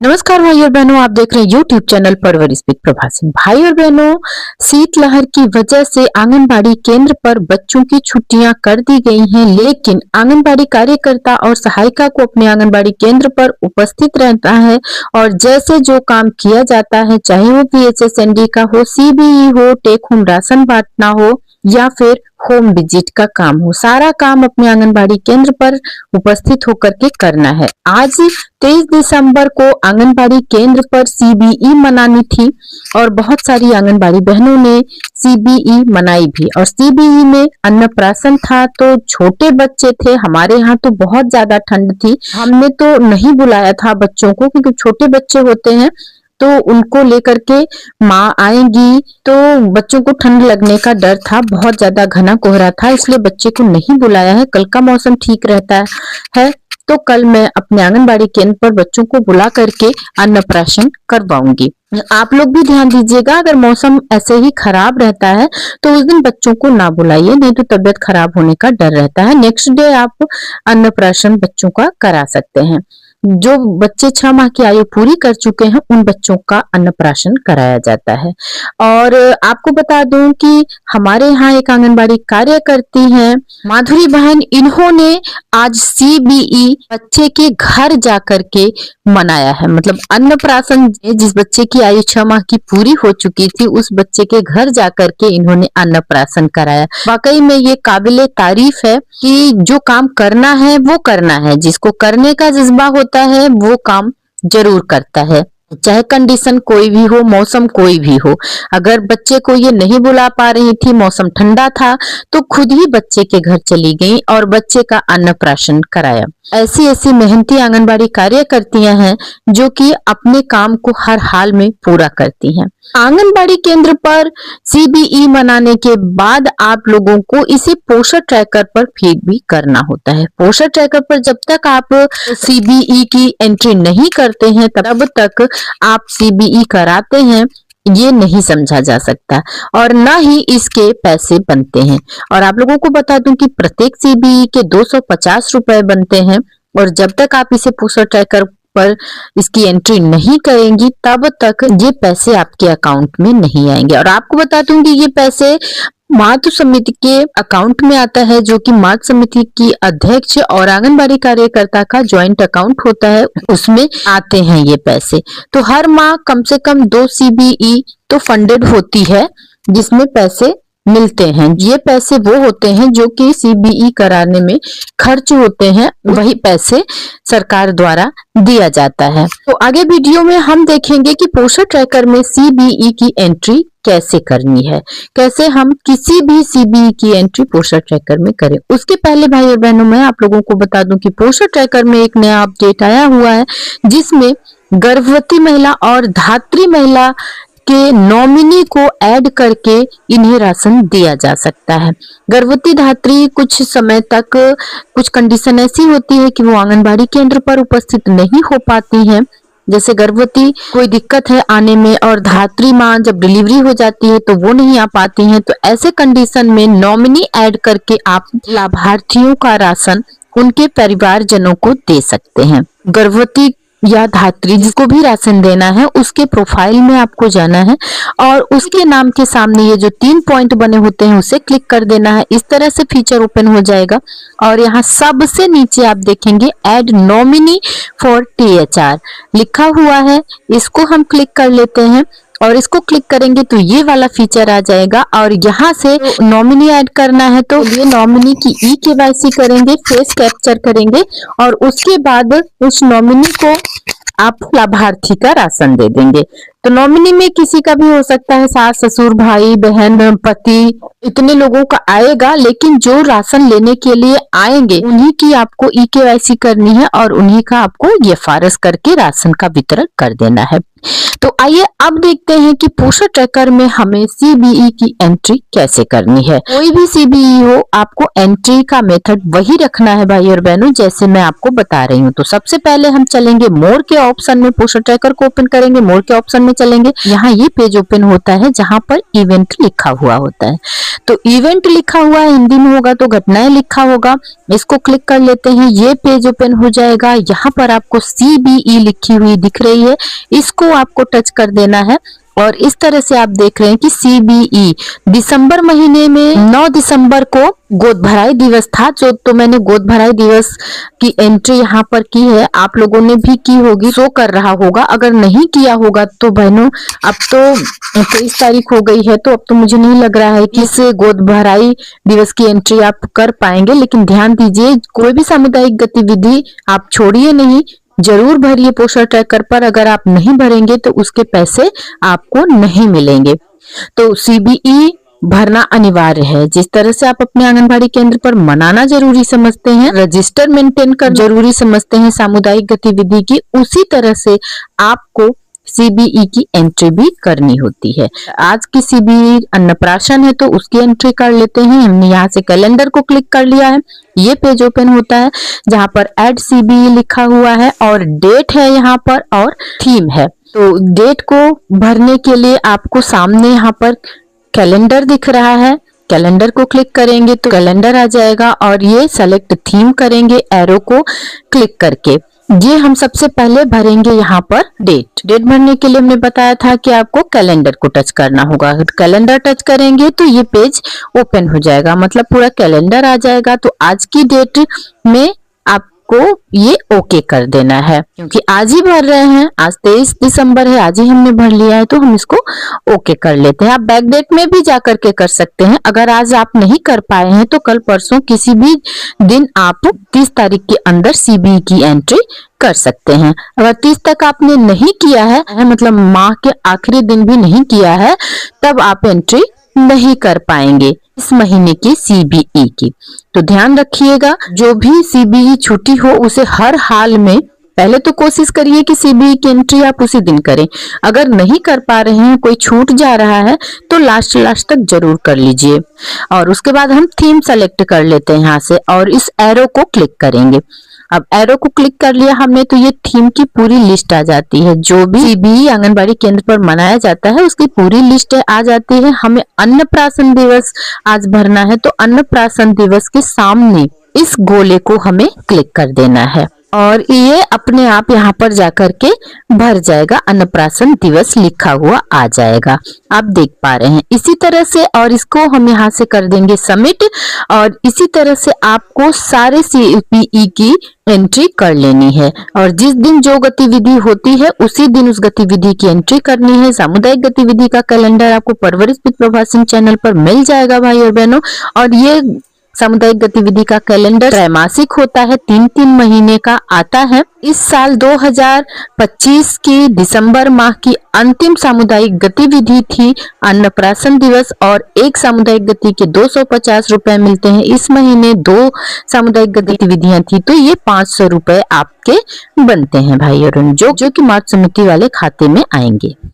नमस्कार भाई और बहनों, आप देख रहे हैं यूट्यूब चैनल परवर स्पीक प्रभा सिंह। भाई और बहनों, शीतलहर की वजह से आंगनबाड़ी केंद्र पर बच्चों की छुट्टियां कर दी गई हैं, लेकिन आंगनबाड़ी कार्यकर्ता और सहायिका को अपने आंगनबाड़ी केंद्र पर उपस्थित रहना है और जैसे जो काम किया जाता है, चाहे वो PHSND का हो, CBE हो, टेक होम राशन बांटना हो या फिर होम विजिट का काम हो, सारा काम अपने आंगनबाड़ी केंद्र पर उपस्थित होकर के करना है। आज 23 दिसंबर को आंगनबाड़ी केंद्र पर CBE मनानी थी और बहुत सारी आंगनबाड़ी बहनों ने CBE मनाई भी। और CBE में अन्नप्राशन था, तो छोटे बच्चे थे। हमारे यहाँ तो बहुत ज्यादा ठंड थी, हमने तो नहीं बुलाया था बच्चों को, क्योंकि छोटे बच्चे होते हैं तो उनको लेकर के माँ आएंगी तो बच्चों को ठंड लगने का डर था। बहुत ज्यादा घना कोहरा था, इसलिए बच्चे को नहीं बुलाया है। कल का मौसम ठीक रहता है तो कल मैं अपने आंगनबाड़ी केंद्र पर बच्चों को बुला करके अन्नप्राशन करवाऊंगी। आप लोग भी ध्यान दीजिएगा, अगर मौसम ऐसे ही खराब रहता है तो उस दिन बच्चों को ना बुलाइए, नहीं तो तबीयत खराब होने का डर रहता है। नेक्स्ट डे आप अन्नप्राशन बच्चों का करा सकते हैं। जो बच्चे 6 माह की आयु पूरी कर चुके हैं उन बच्चों का अन्नप्राशन कराया जाता है। और आपको बता दूं कि हमारे यहाँ एक आंगनबाड़ी कार्यकर्ती हैं माधुरी बहन, इन्होंने आज CBE बच्चे के घर जाकर के मनाया है। मतलब अन्नप्राशन, जिस बच्चे की आयु 6 माह की पूरी हो चुकी थी उस बच्चे के घर जाकर के इन्होंने अन्नप्राशन कराया। वाकई में ये काबिले तारीफ है कि जो काम करना है वो करना है, जिसको करने का जज्बा होता है वो काम जरूर करता है, चाहे कंडीशन कोई भी हो, मौसम कोई भी हो। अगर बच्चे को ये नहीं बुला पा रही थी, मौसम ठंडा था, तो खुद ही बच्चे के घर चली गई और बच्चे का अन्नप्राशन कराया। ऐसी ऐसी मेहनती आंगनबाड़ी कार्यकर्तियां हैं जो कि अपने काम को हर हाल में पूरा करती हैं। आंगनबाड़ी केंद्र पर CBE मनाने के बाद आप लोगों को इसे पोषण ट्रैकर पर फीड भी करना होता है। पोषण ट्रैकर पर जब तक आप CBE की एंट्री नहीं करते हैं तब तक आप CBE कराते हैं ये नहीं समझा जा सकता और न ही इसके पैसे बनते हैं। और आप लोगों को बता दूं कि प्रत्येक CBE के 250 रुपए बनते हैं और जब तक आप इसे पोषण ट्रैकर पर इसकी एंट्री नहीं करेंगी तब तक ये पैसे आपके अकाउंट में नहीं आएंगे। और आपको बता दूं कि ये पैसे मातृ समिति के अकाउंट में आता है, जो कि मातृ समिति की अध्यक्ष और आंगनबाड़ी कार्यकर्ता का ज्वाइंट अकाउंट होता है, उसमें आते हैं ये पैसे। तो हर माह कम से कम 2 CBE तो फंडेड होती है जिसमें पैसे मिलते हैं। ये पैसे वो होते हैं जो कि CBE कराने में खर्च होते हैं, वही पैसे सरकार द्वारा दिया जाता है। तो आगे वीडियो में हम देखेंगे कि पोषण ट्रैकर में CBE की एंट्री कैसे करनी है, कैसे हम किसी भी CBE की एंट्री पोषण ट्रैकर में करें। उसके पहले भाई और बहनों, मैं आप लोगों को बता दूं कि पोषण ट्रैकर में एक नया अपडेट आया हुआ है जिसमें गर्भवती महिला और धात्री महिला के नॉमिनी को ऐड करके इन्हें राशन दिया जा सकता है। गर्भवती धात्री कुछ समय तक कुछ कंडीशन ऐसी होती है कि वो आंगनबाड़ी केंद्र पर उपस्थित नहीं हो पाती हैं, जैसे गर्भवती कोई दिक्कत है आने में और धात्री माँ जब डिलीवरी हो जाती है तो वो नहीं आ पाती हैं। तो ऐसे कंडीशन में नॉमिनी ऐड करके आप लाभार्थियों का राशन उनके परिवारजनों को दे सकते हैं। गर्भवती या धात्री जिसको भी राशन देना है उसके प्रोफाइल में आपको जाना है और उसके नाम के सामने ये जो 3 पॉइंट बने होते हैं उसे क्लिक कर देना है। इस तरह से फीचर ओपन हो जाएगा और यहाँ सबसे नीचे आप देखेंगे ऐड नॉमिनी फॉर THR लिखा हुआ है, इसको हम क्लिक कर लेते हैं और इसको क्लिक करेंगे तो ये वाला फीचर आ जाएगा। और यहाँ से नॉमिनी ऐड करना है तो ये नॉमिनी की KYC करेंगे, फेस कैप्चर करेंगे और उसके बाद उस नॉमिनी को आप लाभार्थी का राशन दे देंगे। तो नॉमिनी में किसी का भी हो सकता है, सास ससुर भाई बहन पति, इतने लोगों का आएगा, लेकिन जो राशन लेने के लिए आएंगे उन्हीं की आपको KYC करनी है और उन्हीं का आपको ये फारस करके राशन का वितरण कर देना है। तो आइए अब देखते हैं कि पोषण ट्रैकर में हमें सीबीई की एंट्री कैसे करनी है। कोई भी सीबीई हो, आपको एंट्री का मेथड वही रखना है भाई और बहनों, जैसे मैं आपको बता रही हूँ। तो सबसे पहले हम चलेंगे मोर के ऑप्शन में, पोषण ट्रैकर को ओपन करेंगे, मोर के ऑप्शन में चलेंगे। यहाँ ये पेज ओपन होता है जहाँ पर इवेंट लिखा हुआ होता है। तो इवेंट लिखा हुआ है, हिंदी में होगा तो घटनाएं लिखा होगा। इसको क्लिक कर लेते हैं, ये पेज ओपन हो जाएगा। यहाँ पर आपको सीबीई लिखी हुई दिख रही है, इसको आपको टच कर देना है और इस तरह से आप देख रहे हैं कि सीबीई दिसंबर महीने में 9 दिसंबर को गोद भराई दिवस था, जो तो मैंने गोद भराई दिवस की एंट्री यहाँ पर की है। आप लोगों ने भी की होगी, शो कर रहा होगा। अगर नहीं किया होगा तो बहनों, अब तो 23 तारीख हो गई है, तो अब तो मुझे नहीं लग रहा है कि इस गोद भराई दिवस की एंट्री आप कर पाएंगे। लेकिन ध्यान दीजिए, कोई भी सामुदायिक गतिविधि आप छोड़िए नहीं, जरूर भरिए पोषण ट्रैकर पर। अगर आप नहीं भरेंगे तो उसके पैसे आपको नहीं मिलेंगे। तो सीबीई भरना अनिवार्य है। जिस तरह से आप अपने आंगनबाड़ी केंद्र पर मनाना जरूरी समझते हैं, रजिस्टर मेंटेन कर जरूरी समझते हैं सामुदायिक गतिविधि की, उसी तरह से आपको सीबीई की एंट्री भी करनी होती है। आज की सीबीई अन्नप्राशन है तो उसकी एंट्री कर लेते हैं। हमने यहाँ से कैलेंडर को क्लिक कर लिया है, ये पेज ओपन होता है जहाँ पर ऐड सीबीई लिखा हुआ है और डेट है यहाँ पर और थीम है। तो डेट को भरने के लिए आपको सामने यहाँ पर कैलेंडर दिख रहा है, कैलेंडर को क्लिक करेंगे तो कैलेंडर आ जाएगा और ये सेलेक्ट थीम करेंगे एरो को क्लिक करके। ये हम सबसे पहले भरेंगे यहाँ पर डेट भरने के लिए हमने बताया था कि आपको कैलेंडर को टच करना होगा। कैलेंडर टच करेंगे तो ये पेज ओपन हो जाएगा, मतलब पूरा कैलेंडर आ जाएगा। तो आज की डेट में आपको ये ओके कर देना है, क्योंकि आज ही भर रहे हैं, आज 23 दिसंबर है, आज ही हमने भर लिया है, तो हम इसको ओके कर लेते हैं। आप बैक डेट में भी जाकर के कर सकते हैं। अगर आज आप नहीं कर पाए हैं तो कल परसों किसी भी दिन आप 30 तारीख के अंदर सीबीई की एंट्री कर सकते हैं। अगर 30 तक आपने नहीं किया है, मतलब माह के आखिरी दिन भी नहीं किया है, तब आप एंट्री नहीं कर पाएंगे इस महीने की सीबीई की। तो ध्यान रखिएगा, जो भी सीबीई छुट्टी हो उसे हर हाल में पहले तो कोशिश करिए कि सीबीई की एंट्री आप उसी दिन करें। अगर नहीं कर पा रहे हैं, कोई छूट जा रहा है, तो लास्ट तक जरूर कर लीजिए। और उसके बाद हम थीम सेलेक्ट कर लेते हैं यहाँ से और इस एरो को क्लिक करेंगे। अब एरो को क्लिक कर लिया हमने तो ये थीम की पूरी लिस्ट आ जाती है। जो भी सीबीई आंगनबाड़ी केंद्र पर मनाया जाता है उसकी पूरी लिस्ट आ जाती है। हमें अन्नप्राशन दिवस आज भरना है, तो अन्नप्राशन दिवस के सामने इस गोले को हमें क्लिक कर देना है और ये अपने आप यहाँ पर जाकर के भर जाएगा, अन्नप्राशन दिवस लिखा हुआ आ जाएगा। आप देख पा रहे हैं इसी तरह से, और इसको हम यहाँ से कर देंगे सबमिट। और इसी तरह से आपको सारे सीबीई की एंट्री कर लेनी है और जिस दिन जो गतिविधि होती है उसी दिन उस गतिविधि की एंट्री करनी है। सामुदायिक गतिविधि का कैलेंडर आपको परवरिश विद प्रभा सिंह चैनल पर मिल जाएगा भाई और बहनों। और ये सामुदायिक गतिविधि का कैलेंडर त्रैमासिक होता है, 3-3 महीने का आता है। इस साल 2025 की दिसंबर माह की अंतिम सामुदायिक गतिविधि थी अन्नप्राशन दिवस और एक सामुदायिक गति के 250 रुपए मिलते हैं। इस महीने 2 सामुदायिक गतिविधियां थी तो ये 500 रुपए आपके बनते हैं भाई और जो कि मार्च समिति वाले खाते में आएंगे।